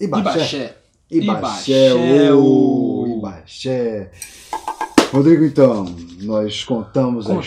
Ibaxé. Ibaxé, Ibaxé. Rodrigo, então, nós contamos a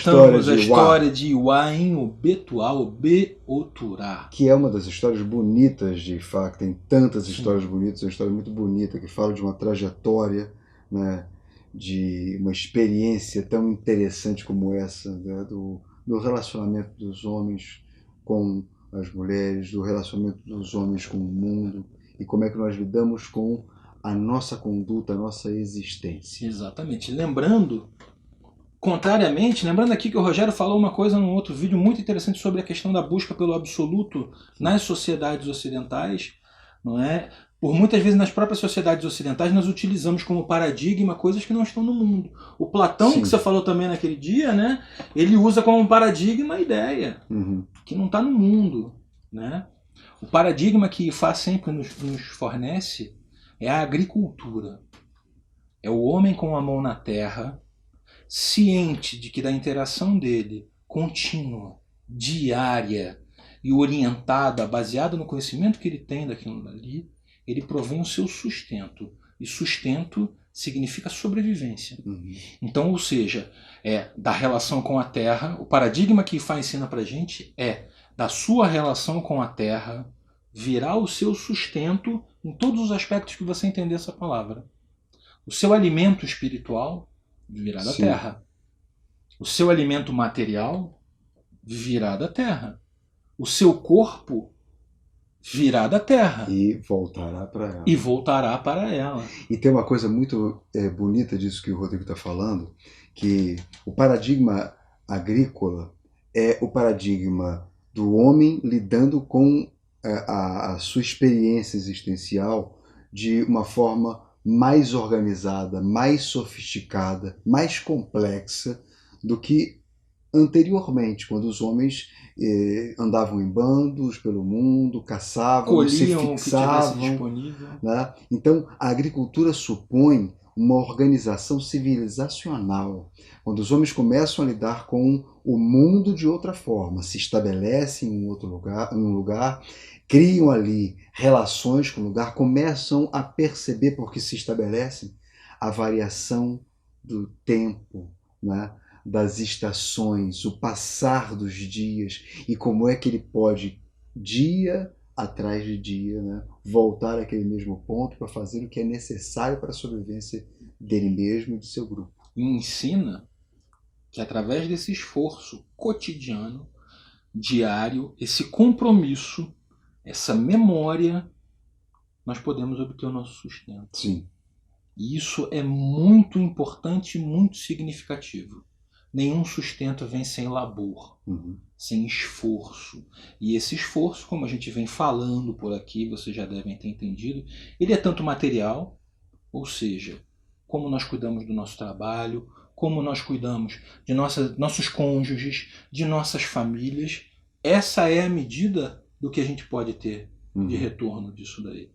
história de Iuá em Obetuá, Obeoturá. Que é uma das histórias bonitas de Ifá, que tem tantas histórias bonitas, uma história muito bonita, que fala de uma trajetória, né, de uma experiência tão interessante como essa, né, do relacionamento dos homens com as mulheres, do relacionamento dos homens com o mundo, e como é que nós lidamos com a nossa conduta, a nossa existência. Exatamente. Lembrando aqui que o Rogério falou uma coisa num outro vídeo muito interessante sobre a questão da busca pelo absoluto nas sociedades ocidentais, não é? Por muitas vezes nas próprias sociedades ocidentais nós utilizamos como paradigma coisas que não estão no mundo. O Platão, que você falou também naquele dia, né? Ele usa como paradigma a ideia que não está no mundo, né? O paradigma que Ifá sempre nos fornece é a agricultura. É o homem com a mão na terra, ciente de que da interação dele, contínua, diária e orientada, baseada no conhecimento que ele tem daquilo dali, ele provém o seu sustento. E sustento significa sobrevivência. Então, ou seja, da relação com a terra, o paradigma que Ifá ensina pra gente é da sua relação com a terra virar o seu sustento em todos os aspectos que você entender essa palavra. O seu alimento espiritual virá da terra. O seu alimento material virá da terra. O seu corpo virá da terra. E voltará para ela. E tem uma coisa muito bonita disso que o Rodrigo está falando, que o paradigma agrícola é o paradigma do homem lidando com a sua experiência existencial de uma forma mais organizada, mais sofisticada, mais complexa do que anteriormente, quando os homens andavam em bandos pelo mundo, caçavam, colhiam, se fixavam. O que disponível. Né? Então, a agricultura supõe uma organização civilizacional. Quando os homens começam a lidar com o mundo de outra forma, se estabelecem em um lugar, criam ali relações com o lugar, começam a perceber, porque se estabelecem, a variação do tempo, né? Das estações, o passar dos dias e como é que ele pode, dia atrás de dia, né, voltar àquele mesmo ponto para fazer o que é necessário para a sobrevivência dele mesmo e do seu grupo. E ensina que através desse esforço cotidiano, diário, esse compromisso, essa memória, nós podemos obter o nosso sustento. Sim. E isso é muito importante e muito significativo. Nenhum sustento vem sem labor, sem esforço. E esse esforço, como a gente vem falando por aqui, vocês já devem ter entendido, ele é tanto material, ou seja, como nós cuidamos do nosso trabalho, como nós cuidamos de nossos cônjuges, de nossas famílias. Essa é a medida do que a gente pode ter de retorno disso daí.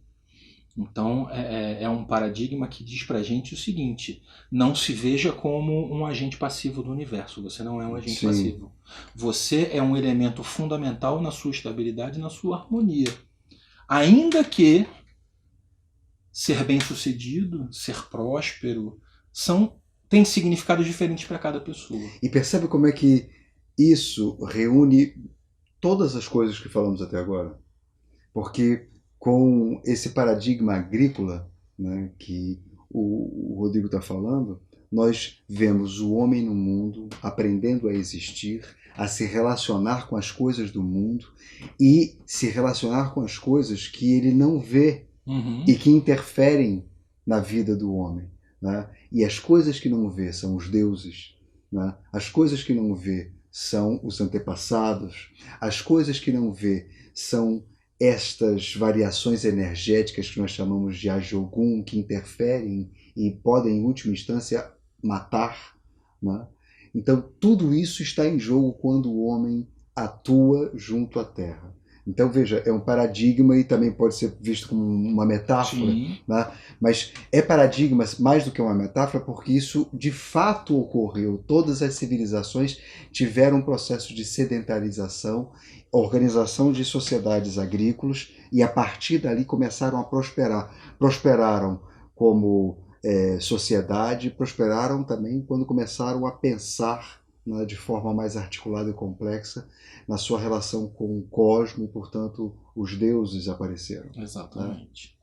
Então, é um paradigma que diz pra gente o seguinte: não se veja como um agente passivo do universo. Você não é um agente passivo. Você é um elemento fundamental na sua estabilidade e na sua harmonia. Ainda que ser bem-sucedido, ser próspero, tem significados diferentes para cada pessoa. E percebe como é que isso reúne todas as coisas que falamos até agora? Porque com esse paradigma agrícola, né, que o Rodrigo está falando, nós vemos o homem no mundo aprendendo a existir, a se relacionar com as coisas do mundo e se relacionar com as coisas que ele não vê e que interferem na vida do homem. Né? E as coisas que não vê são os deuses, né? As coisas que não vê são os antepassados, as coisas que não vê são estas variações energéticas que nós chamamos de Ajogun, que interferem e podem, em última instância, matar. Né? Então, tudo isso está em jogo quando o homem atua junto à Terra. Então, veja, é um paradigma e também pode ser visto como uma metáfora, Sim, né? Mas é paradigma mais do que uma metáfora porque isso de fato ocorreu. Todas as civilizações tiveram um processo de sedentarização, organização de sociedades agrícolas e a partir dali começaram a prosperar. Prosperaram como sociedade, prosperaram também quando começaram a pensar, né, de forma mais articulada e complexa na sua relação com o cosmo e, portanto, os deuses apareceram. Né? exatamente.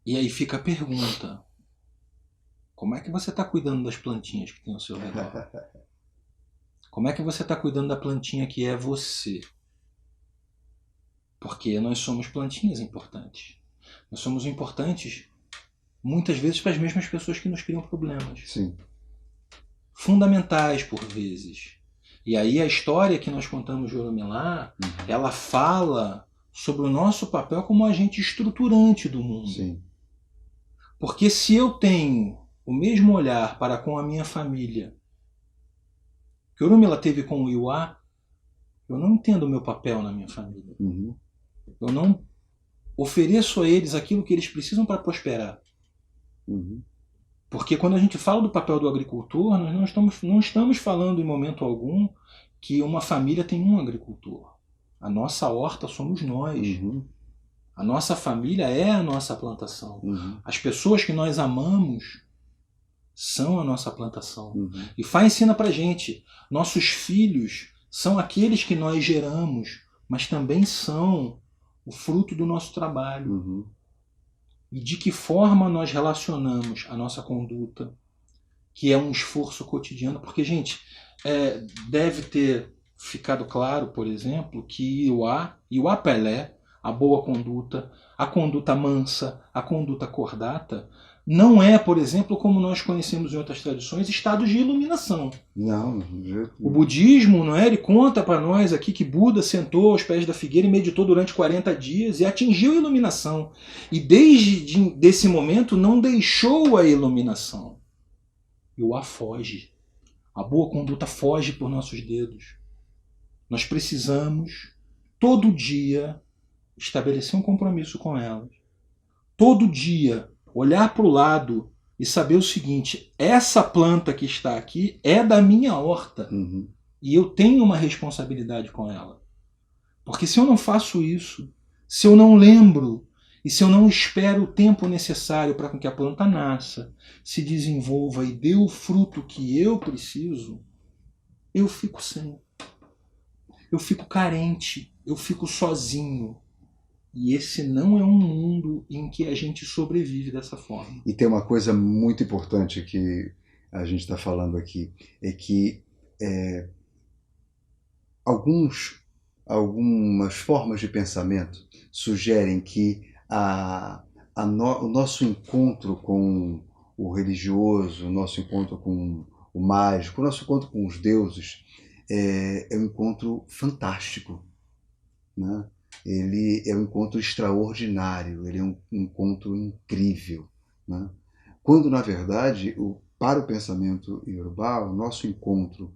E aí fica a pergunta: como é que você está cuidando das plantinhas que tem ao seu redor? Como é que você está cuidando da plantinha que é você? Porque nós somos plantinhas importantes. Nós somos importantes muitas vezes para as mesmas pessoas que nos criam problemas. Sim. Fundamentais por vezes. E aí a história que nós contamos de Oromilá, ela fala sobre o nosso papel como agente estruturante do mundo. Sim. Porque se eu tenho o mesmo olhar para com a minha família que Oromilá teve com o Iuá, eu não entendo o meu papel na minha família. Uhum. Eu não ofereço a eles aquilo que eles precisam para prosperar. Uhum. Porque quando a gente fala do papel do agricultor, nós não estamos falando em momento algum que uma família tem um agricultor. A nossa horta somos nós. Uhum. A nossa família é a nossa plantação. Uhum. As pessoas que nós amamos são a nossa plantação. Uhum. E Fá ensina pra gente, nossos filhos são aqueles que nós geramos, mas também são o fruto do nosso trabalho. Uhum. E de que forma nós relacionamos a nossa conduta, que é um esforço cotidiano. Porque, gente, deve ter ficado claro, por exemplo, que o apelé, a boa conduta, a conduta mansa, a conduta cordata, não é, por exemplo, como nós conhecemos em outras tradições, estados de iluminação. Não, de jeito O nenhum. budismo, não é? Ele conta para nós aqui que Buda sentou aos pés da figueira e meditou durante 40 dias e atingiu a iluminação. E desde desse momento não deixou a iluminação. E o foge. A boa conduta foge por nossos dedos. Nós precisamos, todo dia, estabelecer um compromisso com elas. Todo dia, olhar para o lado e saber o seguinte: essa planta que está aqui é da minha horta. Uhum. E eu tenho uma responsabilidade com ela. Porque se eu não faço isso, se eu não lembro e se eu não espero o tempo necessário para que a planta nasça, se desenvolva e dê o fruto que eu preciso, eu fico sem. Eu fico carente, eu fico sozinho. E esse não é um mundo em que a gente sobrevive dessa forma. E tem uma coisa muito importante que a gente está falando aqui, é que algumas formas de pensamento sugerem que o nosso encontro com o religioso, o nosso encontro com o mágico, o nosso encontro com os deuses é um encontro fantástico, né? Ele é um encontro extraordinário, ele é um encontro incrível, né? Quando, na verdade, para o pensamento iorubá, o nosso encontro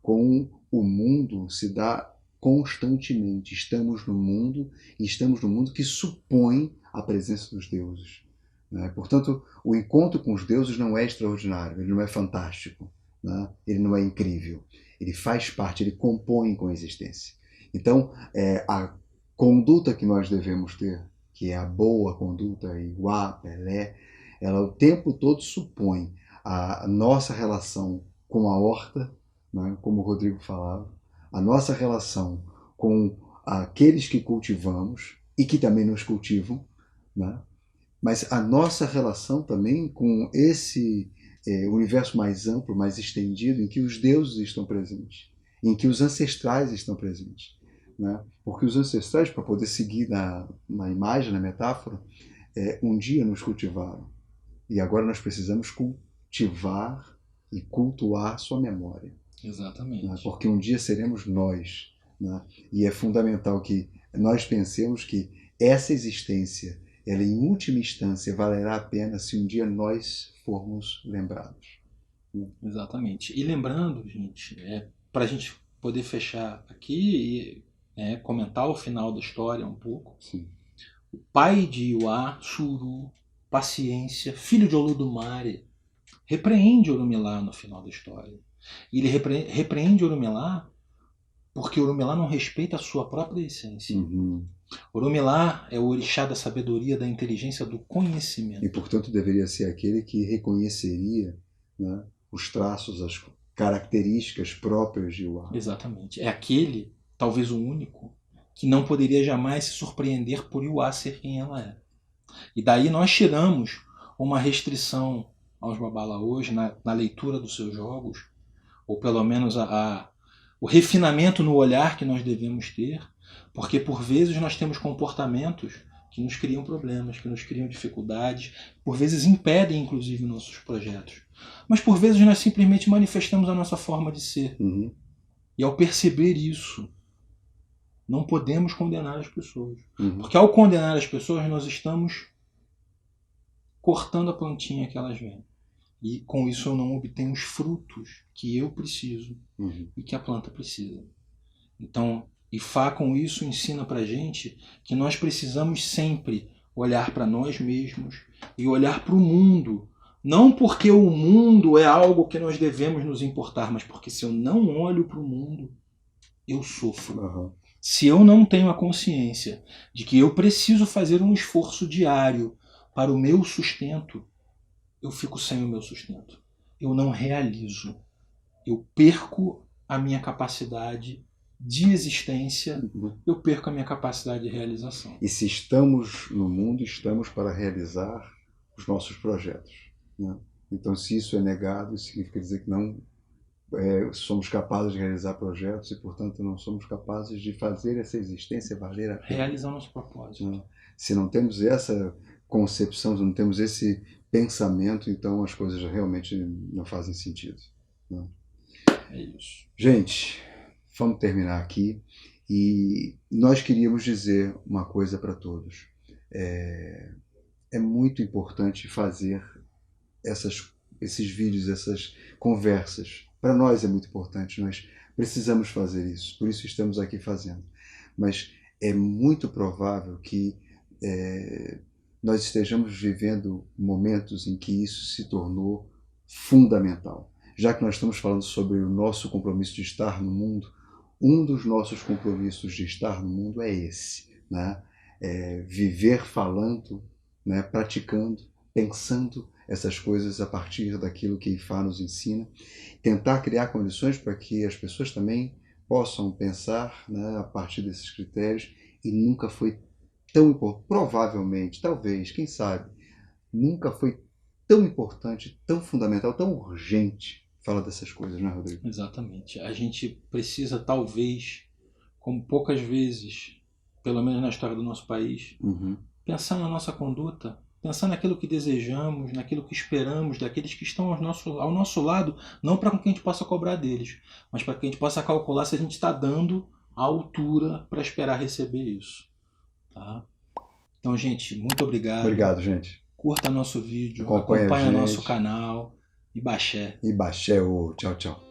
com o mundo se dá constantemente. Estamos no mundo e estamos no mundo que supõe a presença dos deuses, né? Portanto, o encontro com os deuses não é extraordinário, ele não é fantástico, né? Ele não é incrível. Ele faz parte, ele compõe com a existência. Então, a conduta que nós devemos ter, que é a boa conduta, Iuá, Pelé, ela o tempo todo supõe a nossa relação com a horta, né, como o Rodrigo falava, a nossa relação com aqueles que cultivamos e que também nos cultivam, né, mas a nossa relação também com esse universo mais amplo, mais estendido, em que os deuses estão presentes, em que os ancestrais estão presentes, né? Porque os ancestrais, para poder seguir na imagem, na metáfora, um dia nos cultivaram. E agora nós precisamos cultivar e cultuar sua memória. Exatamente. Né? Porque um dia seremos nós. Né? E é fundamental que nós pensemos que essa existência, ela em última instância, valerá a pena se um dia nós formos lembrados. Exatamente. E lembrando, gente, para a gente poder fechar aqui, comentar o final da história um pouco. Sim. O pai de Iwa, Suru, paciência, filho de Olodumare, repreende Orumilá no final da história. E ele repreende Orumilá porque Orumilá não respeita a sua própria essência. Uhum. Orumilá é o orixá da sabedoria, da inteligência, do conhecimento. E, portanto, deveria ser aquele que reconheceria, né, os traços, as características próprias de Iwa. Exatamente. É aquele, talvez o único, que não poderia jamais se surpreender por Iwa ser quem ela é. E daí nós tiramos uma restrição aos babalaôs na leitura dos seus jogos, ou pelo menos o refinamento no olhar que nós devemos ter, porque por vezes nós temos comportamentos que nos criam problemas, que nos criam dificuldades, por vezes impedem inclusive nossos projetos. Mas por vezes nós simplesmente manifestamos a nossa forma de ser. Uhum. E ao perceber isso, não podemos condenar as pessoas. Uhum. Porque ao condenar as pessoas, nós estamos cortando a plantinha que elas vêm. E com isso eu não obtenho os frutos que eu preciso e que a planta precisa. Então, Ifá com isso ensina pra gente que nós precisamos sempre olhar para nós mesmos e olhar para o mundo. Não porque o mundo é algo que nós devemos nos importar, mas porque se eu não olho para o mundo, eu sofro. Uhum. Se eu não tenho a consciência de que eu preciso fazer um esforço diário para o meu sustento, eu fico sem o meu sustento. Eu não realizo. Eu perco a minha capacidade de existência, eu perco a minha capacidade de realização. E se estamos no mundo, estamos para realizar os nossos projetos, né? Então, se isso é negado, isso significa dizer que não somos capazes de realizar projetos e, portanto, não somos capazes de fazer essa existência valer a pena. Realizar nosso propósito. Né? Se não temos essa concepção, se não temos esse pensamento, então as coisas realmente não fazem sentido. Né? É isso. Gente, vamos terminar aqui. E nós queríamos dizer uma coisa para todos. É muito importante fazer esses vídeos, essas conversas. Para nós é muito importante, nós precisamos fazer isso, por isso estamos aqui fazendo. Mas é muito provável que nós estejamos vivendo momentos em que isso se tornou fundamental. Já que nós estamos falando sobre o nosso compromisso de estar no mundo, um dos nossos compromissos de estar no mundo é esse, né? Viver falando, né? Praticando, pensando essas coisas a partir daquilo que Ifá nos ensina, tentar criar condições para que as pessoas também possam pensar, né, a partir desses critérios, e nunca foi tão importante, provavelmente, talvez, quem sabe, nunca foi tão importante, tão fundamental, tão urgente falar dessas coisas, não é, Rodrigo? Exatamente. A gente precisa, talvez, como poucas vezes, pelo menos na história do nosso país, pensar na nossa conduta, pensar naquilo que desejamos, naquilo que esperamos daqueles que estão ao nosso lado, não para que a gente possa cobrar deles, mas para que a gente possa calcular se a gente está dando a altura para esperar receber isso. Tá? Então, gente, muito obrigado. Obrigado, gente. Curta nosso vídeo, acompanha nosso canal e baxé. E baxé. Tchau, tchau.